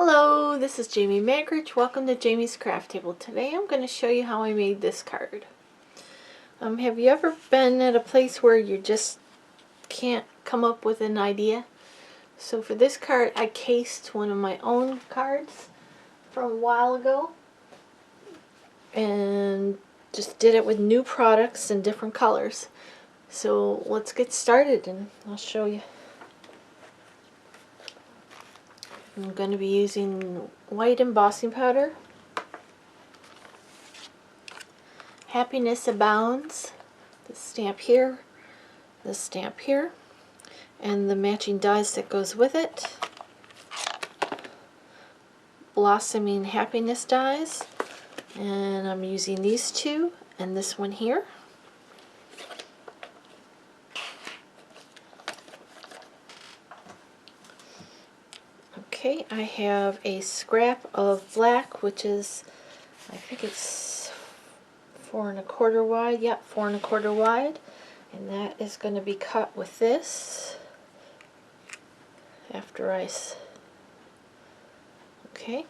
Hello, this is Jamie Magridge. Welcome to Jamie's Craft Table. Today I'm going to show you how I made this card. Have you ever been at a place where you just can't come up with an idea? So for this card, I cased one of my own cards from a while ago and just did it with new products and different colors. So let's get started and I'll show you. I'm going to be using white embossing powder, Happiness Abounds, the stamp here, and the matching dies that goes with it, Blossoming Happiness dies, and I'm using these two and this one here. Okay, I have a scrap of black, which is, I think it's 4 1/4 wide. Yep, 4 1/4 wide. And that is going to be cut with this after okay.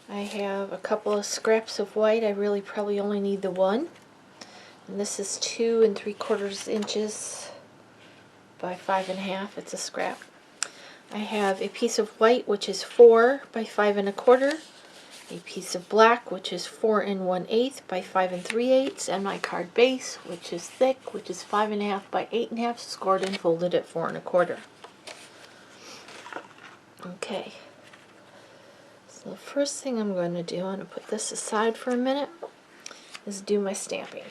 I have a couple of scraps of white. I really probably only need the one. And this is 2 3/4 inches by 5 1/2. It's a scrap. I have a piece of white, which is 4 by 5 1/4, a piece of black, which is 4 1/8 by 5 3/8, and my card base, which is thick, which is 5 1/2 by 8 1/2, scored and folded at 4 1/4. Okay, so the first thing I'm going to do, I'm going to put this aside for a minute, is do my stamping.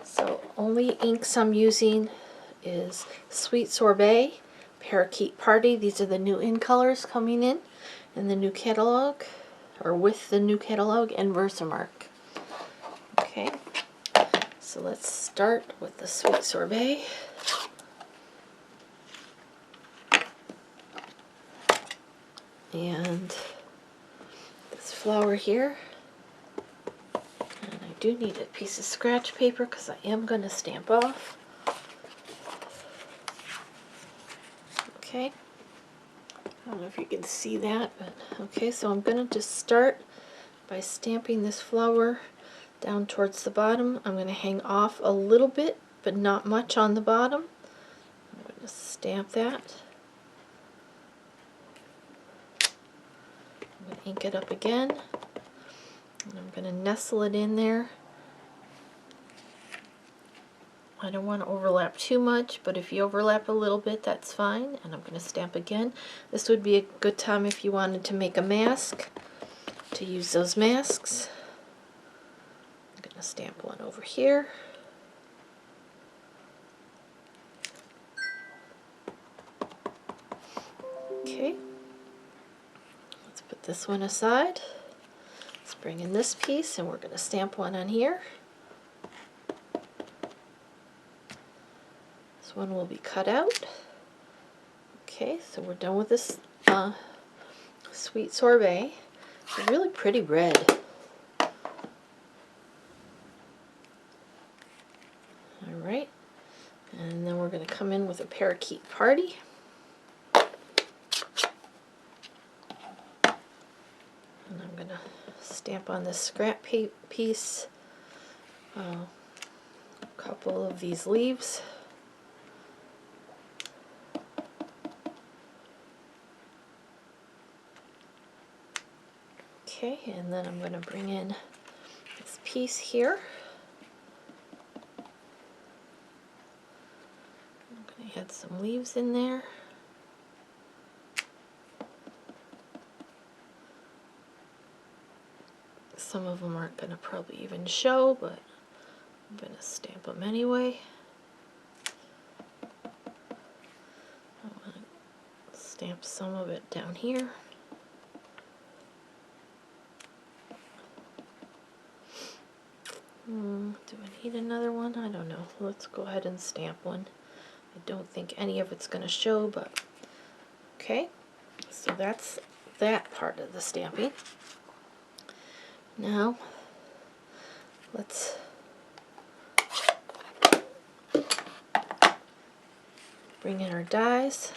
So only inks I'm using is Sweet Sorbet, Parakeet Party. These are the new in colors coming in the new catalog, or with the new catalog, and Versamark. Okay, so let's start with the Sweet Sorbet. And this flower here. And I do need a piece of scratch paper because I am going to stamp off. Okay, I don't know if you can see that, but okay, so I'm going to just start by stamping this flower down towards the bottom. I'm going to hang off a little bit, but not much on the bottom. I'm going to stamp that. I'm going to ink it up again, and I'm going to nestle it in there. I don't want to overlap too much, but if you overlap a little bit, that's fine. And I'm going to stamp again. This would be a good time if you wanted to make a mask, to use those masks. I'm going to stamp one over here. Okay, let's put this one aside. Let's bring in this piece, and we're going to stamp one on here. This one will be cut out. Okay, so we're done with this Sweet Sorbet. It's a really pretty red. Alright, and then we're going to come in with a Parakeet Party. And I'm going to stamp on this scrap piece a couple of these leaves. Okay, and then I'm going to bring in this piece here. I'm going to add some leaves in there. Some of them aren't going to probably even show, but I'm going to stamp them anyway. I want to stamp some of it down here. Do I need another one? I don't know. Let's go ahead and stamp one. I don't think any of it's going to show, but okay. So that's that part of the stamping. Now, let's bring in our dies.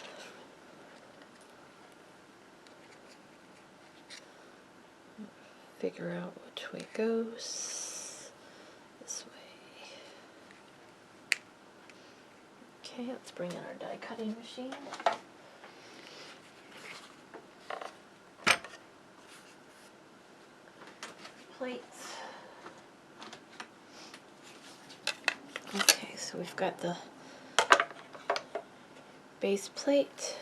figure out which way it goes. This way. Okay, let's bring in our die cutting machine. Plates. Okay, so we've got the base plate.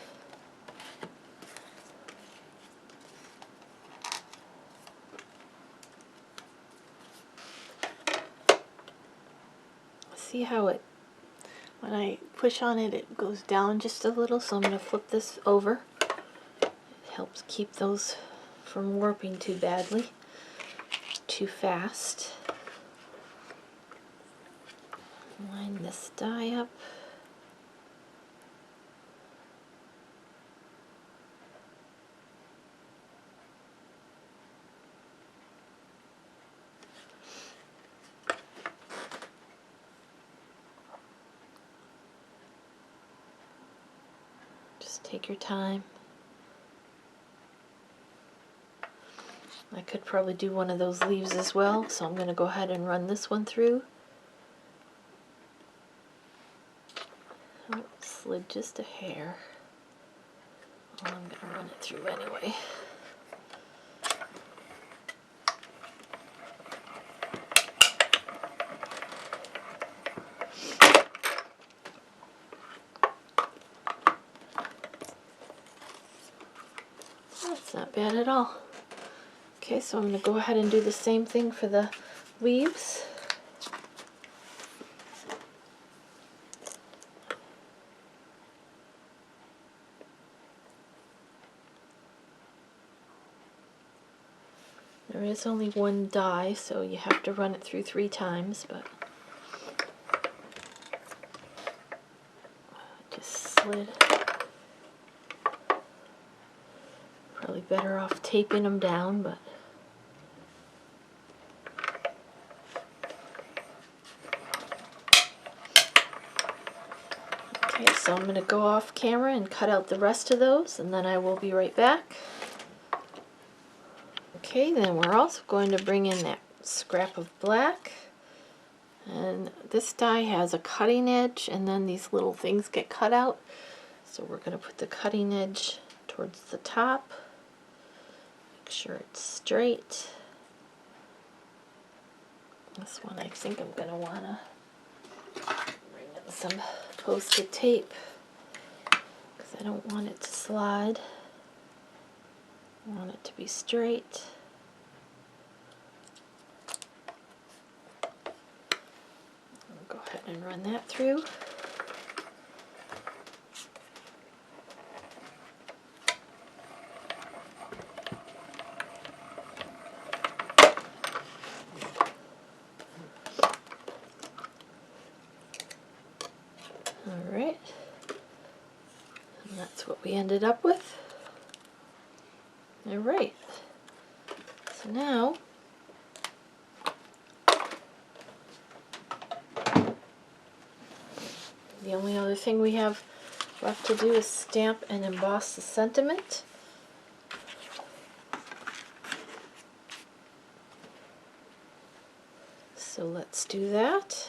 See how it, when I push on it, it goes down just a little, so I'm going to flip this over. It helps keep those from warping too badly, too fast. Line this die up. Just take your time. I could probably do one of those leaves as well, so I'm going to go ahead and run this one through. Oh, slid just a hair. Well, I'm going to run it through anyway. That's not bad at all. Okay, so I'm going to go ahead and do the same thing for the leaves. There is only one die, so you have to run it through 3 times, but I just slid. Probably better off taping them down, but okay, so I'm going to go off camera and cut out the rest of those, and then I will be right back. Okay, then we're also going to bring in that scrap of black, and this die has a cutting edge, and then these little things get cut out, so we're going to put the cutting edge towards the top. Make sure it's straight. This one I think I'm going to want to bring in some post-it tape because I don't want it to slide. I want it to be straight. I'll go ahead and run that through. Alright, and that's what we ended up with. Alright, so now the only other thing we have left to do is stamp and emboss the sentiment. So let's do that.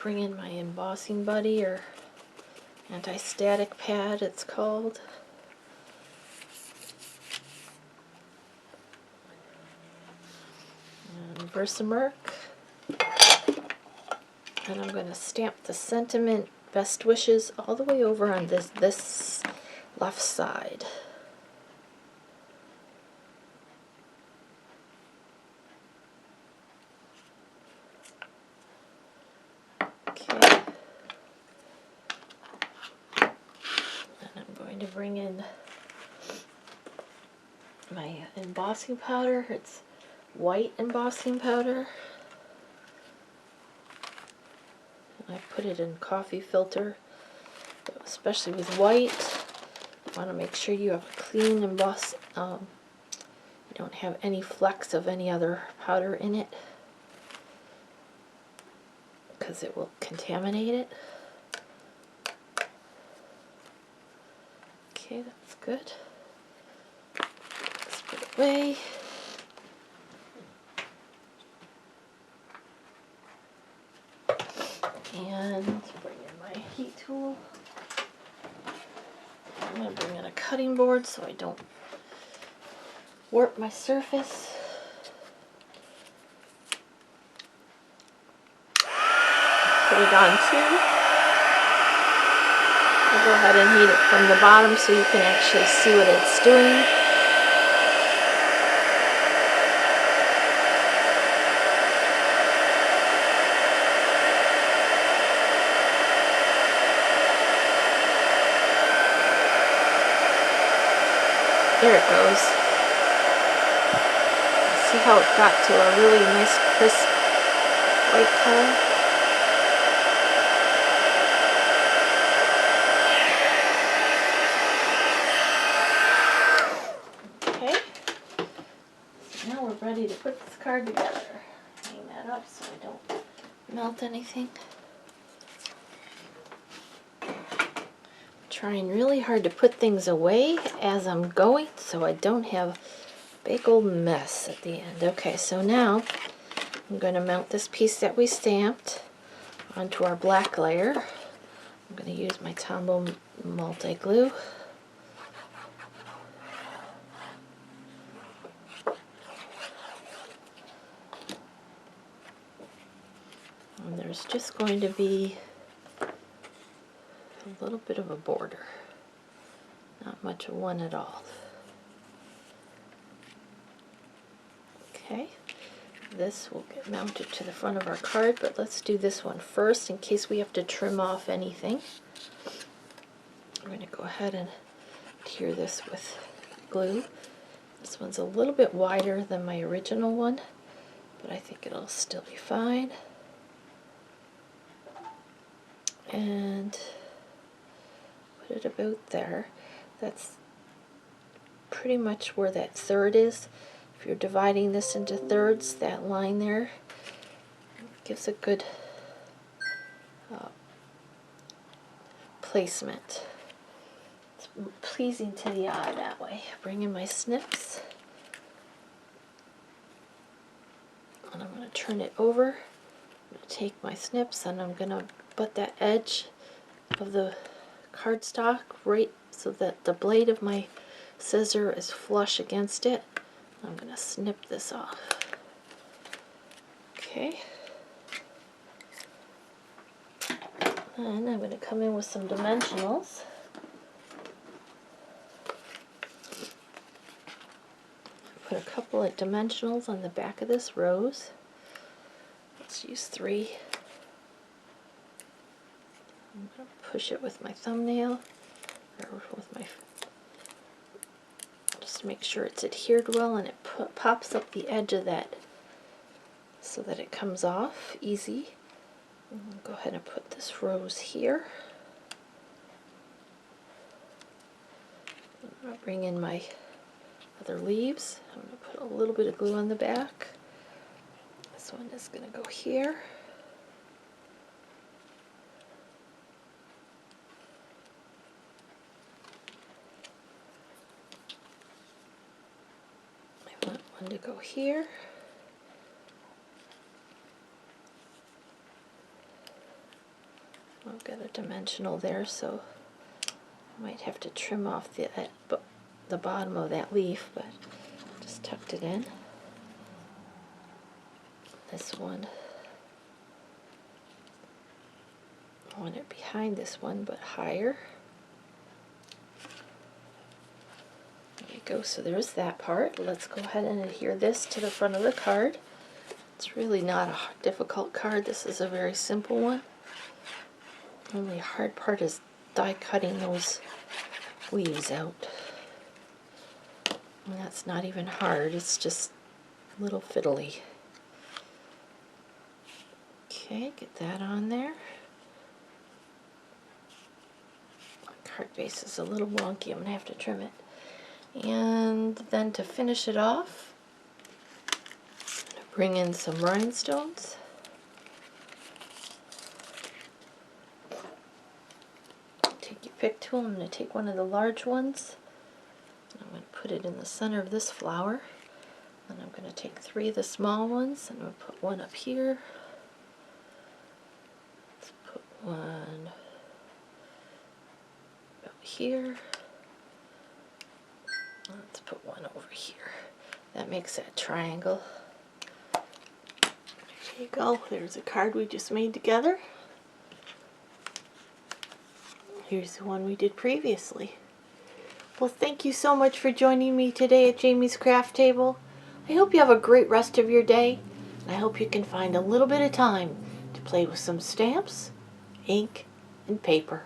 Bring in my embossing buddy, or anti-static pad it's called. And Versamark. And I'm going to stamp the sentiment best wishes all the way over on this left side. Okay. And I'm going to bring in my embossing powder. It's white embossing powder. I put it in coffee filter, especially with white. You want to make sure you have a clean emboss. You don't have any flecks of any other powder in it, because it will contaminate it. Okay, that's good. Let's way. And bring in my heat tool. I'm going to bring in a cutting board so I don't warp my surface. Put it on 2. I'll go ahead and heat it from the bottom so you can actually see what it's doing. There it goes. See how it got to a really nice crisp white color? Okay. So now we're ready to put this card together. Hang that up so I don't melt anything. Trying really hard to put things away as I'm going so I don't have a big old mess at the end. Okay, so now I'm going to mount this piece that we stamped onto our black layer. I'm going to use my Tombow multi-glue. And there's just going to be a little bit of a border. Not much of one at all. Okay, this will get mounted to the front of our card, but let's do this one first in case we have to trim off anything. I'm going to go ahead and adhere this with glue. This one's a little bit wider than my original one, but I think it'll still be fine. And put it about there. That's pretty much where that third is. If you're dividing this into thirds, that line there gives a good placement. It's pleasing to the eye that way. Bring in my snips. And I'm going to turn it over. I'm going to take my snips and I'm going to butt that edge of the cardstock right so that the blade of my scissor is flush against it. I'm going to snip this off. Okay. And I'm going to come in with some dimensionals. Put a couple of dimensionals on the back of this rose. Let's use 3. I'm going to push it with my thumbnail, or with my, just to make sure it's adhered well and it pops up the edge of that so that it comes off easy. I'll go ahead and put this rose here. I'm going to bring in my other leaves. I'm going to put a little bit of glue on the back. This one is going to go here. I want one to go here. I've got a dimensional there, so I might have to trim off the bottom of that leaf, but just tucked it in. This one, I want it behind this one, but higher. There you go, so there's that part. Let's go ahead and adhere this to the front of the card. It's really not a difficult card. This is a very simple one. The only hard part is die cutting those leaves out. And that's not even hard, it's just a little fiddly. Okay, get that on there. My card base is a little wonky, I'm going to have to trim it. And then to finish it off, I'm going to bring in some rhinestones. Take your pick tool, I'm going to take one of the large ones I'm going to put it in the center of this flower. And I'm going to take 3 of the small ones and I'm going to put one up here. Let's put one up here. Let's put one over here. That makes that triangle. There you go. There's a card we just made together. Here's the one we did previously. Well, thank you so much for joining me today at Jamie's Craft Table. I hope you have a great rest of your day. And I hope you can find a little bit of time to play with some stamps, ink, and paper.